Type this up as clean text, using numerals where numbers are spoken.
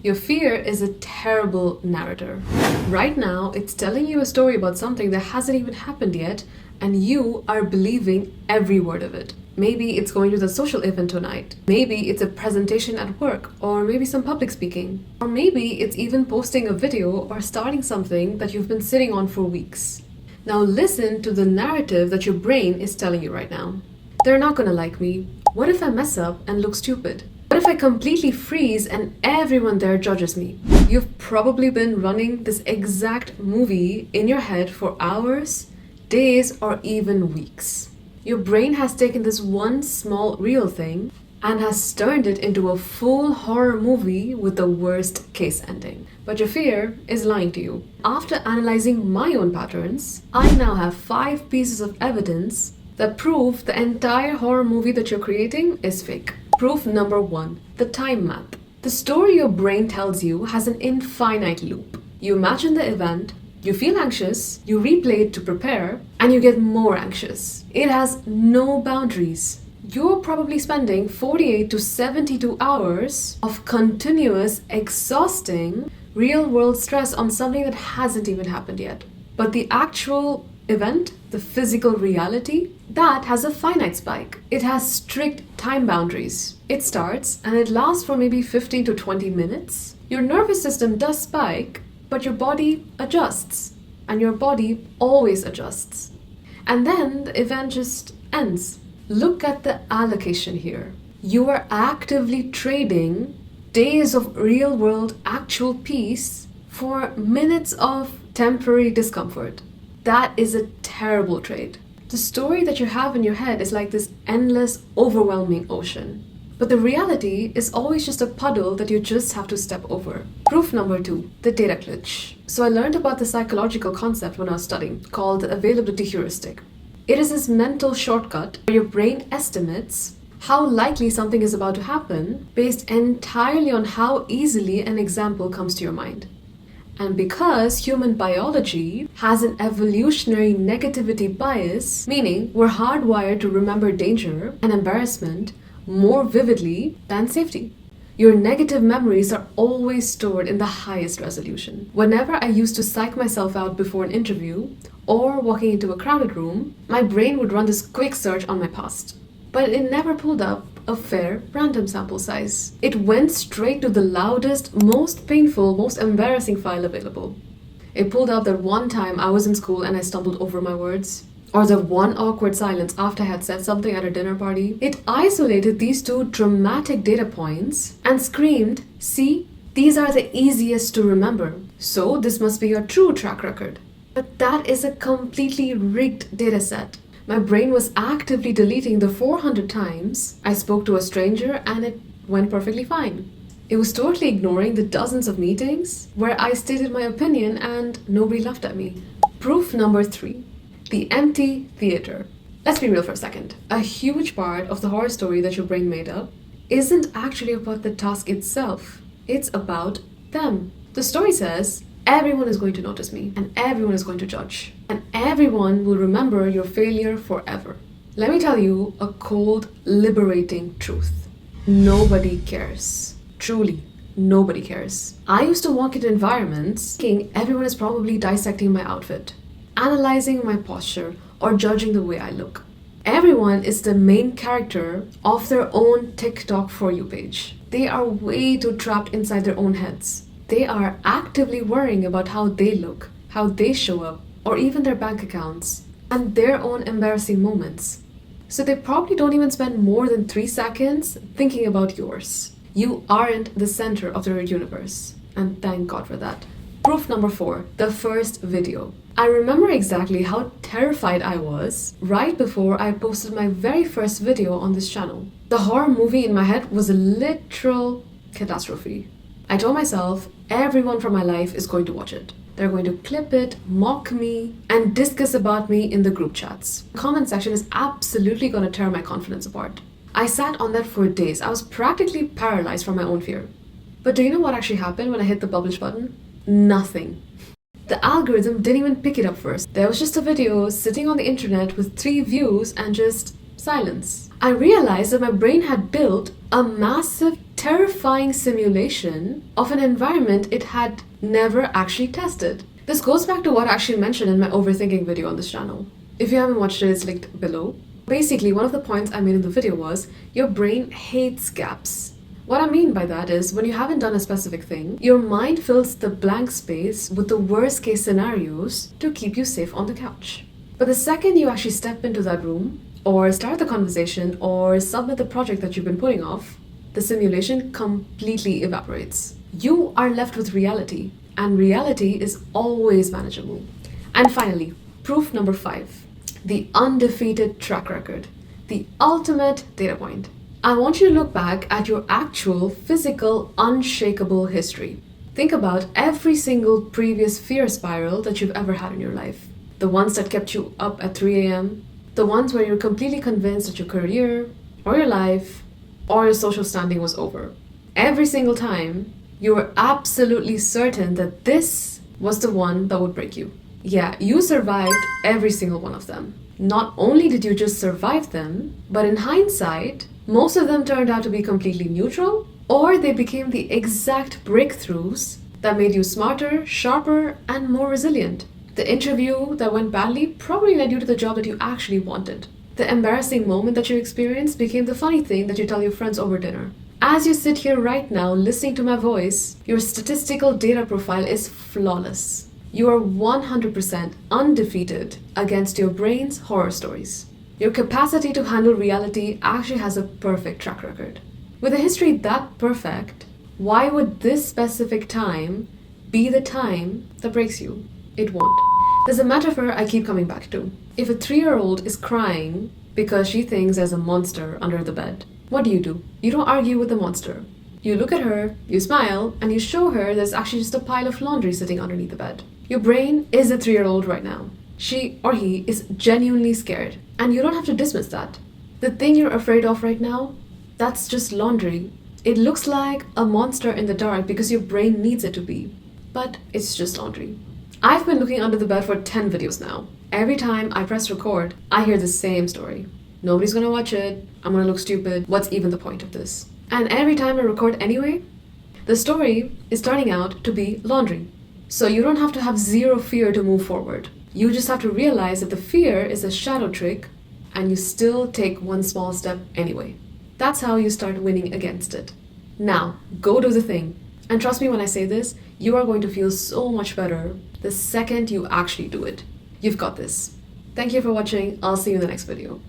Your fear is a terrible narrator. Right now, it's telling you a story about something that hasn't even happened yet, and you are believing every word of it. Maybe it's going to the social event tonight. Maybe it's a presentation at work, or maybe some public speaking. Or maybe it's even posting a video or starting something that you've been sitting on for weeks. Now listen to the narrative that your brain is telling you right now. They're not gonna like me. What if I mess up and look stupid? What if I completely freeze and everyone there judges me? You've probably been running this exact movie in your head for hours, days, or even weeks. Your brain has taken this one small real thing and has turned it into a full horror movie with the worst case ending. But your fear is lying to you. After analyzing my own patterns, I now have 5 pieces of evidence that prove the entire horror movie that you're creating is fake. Proof number 1, the time map. The story your brain tells you has an infinite loop. You imagine the event, you feel anxious, you replay it to prepare, and you get more anxious. It has no boundaries. You're probably spending 48 to 72 hours of continuous, exhausting, real-world stress on something that hasn't even happened yet. But the actual event, the physical reality, that has a finite spike. It has strict time boundaries. It starts and it lasts for maybe 15 to 20 minutes. Your nervous system does spike, but your body adjusts. And your body always adjusts. And then the event just ends. Look at the allocation here. You are actively trading days of real-world actual peace for minutes of temporary discomfort. That is a terrible trade. The story that you have in your head is like this endless, overwhelming ocean. But the reality is always just a puddle that you just have to step over. Proof number 2, the data glitch. So I learned about the psychological concept when I was studying, called the availability heuristic. It is this mental shortcut where your brain estimates how likely something is about to happen based entirely on how easily an example comes to your mind. And because human biology has an evolutionary negativity bias, meaning we're hardwired to remember danger and embarrassment more vividly than safety. Your negative memories are always stored in the highest resolution. Whenever I used to psych myself out before an interview or walking into a crowded room, my brain would run this quick search on my past. But it never pulled up a fair random sample size. It went straight to the loudest, most painful, most embarrassing file available. It pulled up that one time I was in school and I stumbled over my words, or the one awkward silence after I had said something at a dinner party. It isolated these 2 dramatic data points and screamed, "See, these are the easiest to remember. So this must be your true track record." But that is a completely rigged data set. My brain was actively deleting the 400 times I spoke to a stranger and it went perfectly fine. It was totally ignoring the dozens of meetings where I stated my opinion and nobody laughed at me. Proof number 3, the empty theater. Let's be real for a second. A huge part of the horror story that your brain made up isn't actually about the task itself. It's about them. The story says, everyone is going to notice me, and everyone is going to judge, and everyone will remember your failure forever. Let me tell you a cold, liberating truth. Nobody cares. Truly, nobody cares. I used to walk into environments thinking everyone is probably dissecting my outfit, analyzing my posture, or judging the way I look. Everyone is the main character of their own TikTok For You page. They are way too trapped inside their own heads. They are actively worrying about how they look, how they show up, or even their bank accounts, and their own embarrassing moments. So they probably don't even spend more than 3 seconds thinking about yours. You aren't the center of their universe, and thank God for that. Proof number 4, the first video. I remember exactly how terrified I was right before I posted my very first video on this channel. The horror movie in my head was a literal catastrophe. I told myself everyone from my life is going to watch it. They're going to clip it, mock me, and discuss about me in the group chats. The comment section is absolutely going to tear my confidence apart. I sat on that for days. I was practically paralyzed from my own fear. But do you know what actually happened when I hit the publish button? Nothing. The algorithm didn't even pick it up first. There was just a video sitting on the internet with 3 views and just silence. I realized that my brain had built a massive terrifying simulation of an environment it had never actually tested. This goes back to what I actually mentioned in my overthinking video on this channel. If you haven't watched it, it's linked below. Basically, one of the points I made in the video was your brain hates gaps. What I mean by that is when you haven't done a specific thing, your mind fills the blank space with the worst case scenarios to keep you safe on the couch. But the second you actually step into that room, or start the conversation, or submit the project that you've been putting off, the simulation completely evaporates. You are left with reality, and reality is always manageable. And finally, proof number 5, the undefeated track record, the ultimate data point. I want you to look back at your actual, physical, unshakable history. Think about every single previous fear spiral that you've ever had in your life. The ones that kept you up at 3 a.m., the ones where you're completely convinced that your career, or your life, or your social standing was over. Every single time, you were absolutely certain that this was the one that would break you. Yeah, you survived every single one of them. Not only did you just survive them, but in hindsight, most of them turned out to be completely neutral, or they became the exact breakthroughs that made you smarter, sharper, and more resilient. The interview that went badly probably led you to the job that you actually wanted. The embarrassing moment that you experienced became the funny thing that you tell your friends over dinner. As you sit here right now listening to my voice, your statistical data profile is flawless. You are 100% undefeated against your brain's horror stories. Your capacity to handle reality actually has a perfect track record. With a history that perfect, why would this specific time be the time that breaks you? It won't. There's a metaphor I keep coming back to. If a 3-year-old is crying because she thinks there's a monster under the bed, what do? You don't argue with the monster. You look at her, you smile, and you show her there's actually just a pile of laundry sitting underneath the bed. Your brain is a 3-year-old right now. She or he is genuinely scared, and you don't have to dismiss that. The thing you're afraid of right now, that's just laundry. It looks like a monster in the dark because your brain needs it to be, but it's just laundry. I've been looking under the bed for 10 videos now. Every time I press record, I hear the same story. Nobody's gonna watch it, I'm gonna look stupid, what's even the point of this? And every time I record anyway, the story is turning out to be laundry. So you don't have to have zero fear to move forward. You just have to realize that the fear is a shadow trick and you still take one small step anyway. That's how you start winning against it. Now, go do the thing. And trust me when I say this, you are going to feel so much better the second you actually do it. You've got this. Thank you for watching. I'll see you in the next video.